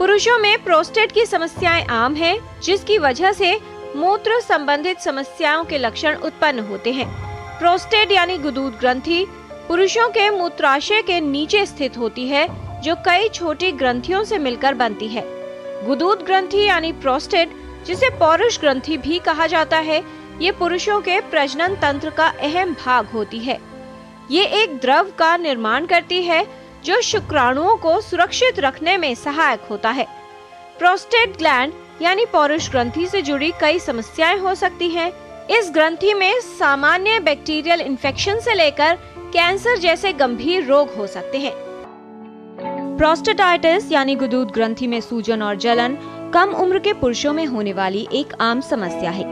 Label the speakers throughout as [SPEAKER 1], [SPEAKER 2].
[SPEAKER 1] पुरुषों में प्रोस्टेट की समस्याएं आम हैं, जिसकी वजह से मूत्र संबंधित समस्याओं के लक्षण उत्पन्न होते हैं। प्रोस्टेट यानी गुदूद ग्रंथि पुरुषों के मूत्राशय के नीचे स्थित होती है, जो कई छोटी ग्रंथियों से मिलकर बनती है। गुदूद ग्रंथि यानी प्रोस्टेट, जिसे पौरुष ग्रंथि भी कहा जाता है, ये पुरुषों के प्रजनन तंत्र का अहम भाग होती है। ये एक द्रव का निर्माण करती है जो शुक्राणुओं को सुरक्षित रखने में सहायक होता है। प्रोस्टेट ग्लैंड यानी पौरुष ग्रंथि से जुड़ी कई समस्याएं हो सकती हैं। इस ग्रंथि में सामान्य बैक्टीरियल इन्फेक्शन से लेकर कैंसर जैसे गंभीर रोग हो सकते हैं। प्रोस्टेटाइटिस यानी गुदूद ग्रंथि में सूजन और जलन कम उम्र के पुरुषों में होने वाली एक आम समस्या है।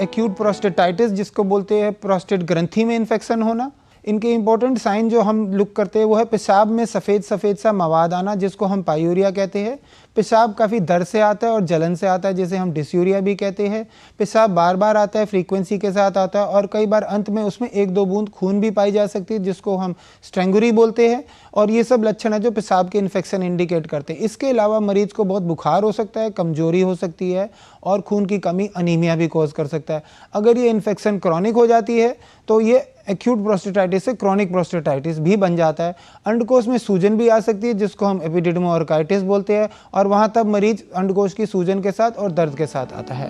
[SPEAKER 2] एक्यूट प्रोस्टेटाइटिस जिसको बोलते हैं प्रोस्टेट ग्रंथि में इन्फेक्शन होना, इनके इंपॉर्टेंट साइन जो हम लुक करते हैं वो है पेशाब में सफ़ेद सा मवाद आना, जिसको हम पायूरिया कहते हैं। पेशाब काफ़ी दर से आता है और जलन से आता है, जिसे हम डिस्यूरिया भी कहते हैं। पेशाब बार बार आता है, फ्रीक्वेंसी के साथ आता है और कई बार अंत में उसमें 1-2 बूंद खून भी पाई जा सकती है, जिसको हम स्ट्रेंगुरी बोलते हैं। और ये सब लक्षण है जो पेशाब के इन्फेक्शन इंडिकेट करते हैं। इसके अलावा मरीज को बहुत बुखार हो सकता है, कमजोरी हो सकती है और खून की कमी अनीमिया भी कॉज कर सकता है। अगर ये इन्फेक्शन क्रॉनिक हो जाती है तो ये एक्यूट प्रोस्टेटाइटिस से क्रॉनिक प्रोस्टेटाइटिस भी बन जाता है। अंडकोश में सूजन भी आ सकती है, जिसको हम एपिडिडमोऑर्काइटिस बोलते हैं, और वहां तब मरीज अंडकोश की सूजन के साथ और दर्द के साथ आता है।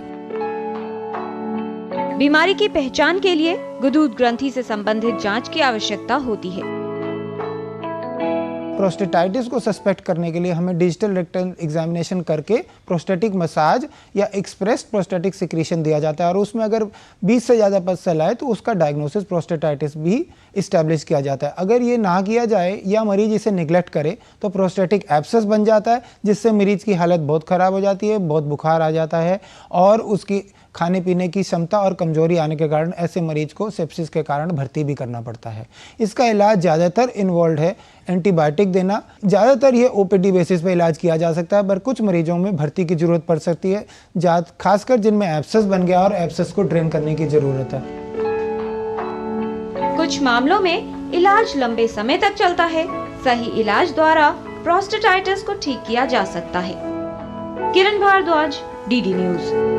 [SPEAKER 1] बीमारी की पहचान के लिए गुदूद ग्रंथि से संबंधित जांच की आवश्यकता होती है।
[SPEAKER 2] प्रोस्टेटाइटिस को सस्पेक्ट करने के लिए हमें डिजिटल रेक्टल एग्जामिनेशन करके प्रोस्टेटिक मसाज या एक्सप्रेस्ड प्रोस्टेटिक सिक्रीशन दिया जाता है, और उसमें अगर 20 से ज़्यादा पस आए तो उसका डायग्नोसिस प्रोस्टेटाइटिस भी इस्टेब्लिश किया जाता है। अगर ये ना किया जाए या मरीज इसे निगलेक्ट करे तो प्रोस्टेटिक एब्सेस बन जाता है, जिससे मरीज की हालत बहुत ख़राब हो जाती है, बहुत बुखार आ जाता है और उसकी खाने पीने की क्षमता और कमजोरी आने के कारण ऐसे मरीज को सेप्सिस के कारण भर्ती भी करना पड़ता है। इसका इलाज ज़्यादातर इन्वॉल्व है एंटीबायोटिक देना। ज़्यादातर ये ओपीडी बेसिस पे इलाज किया जा सकता है, पर कुछ मरीजों में भर्ती की ज़रूरत पड़ सकती है, खासकर जिनमें एब्सेस बन गया और एब्सेस को ड्रेन करने की ज़रूरत है।
[SPEAKER 1] कुछ मामलों में इलाज लंबे समय तक चलता है। सही इलाज द्वारा प्रोस्टेटाइटिस को ठीक किया जा सकता है। किरण भारद्वाज, डीडी न्यूज़।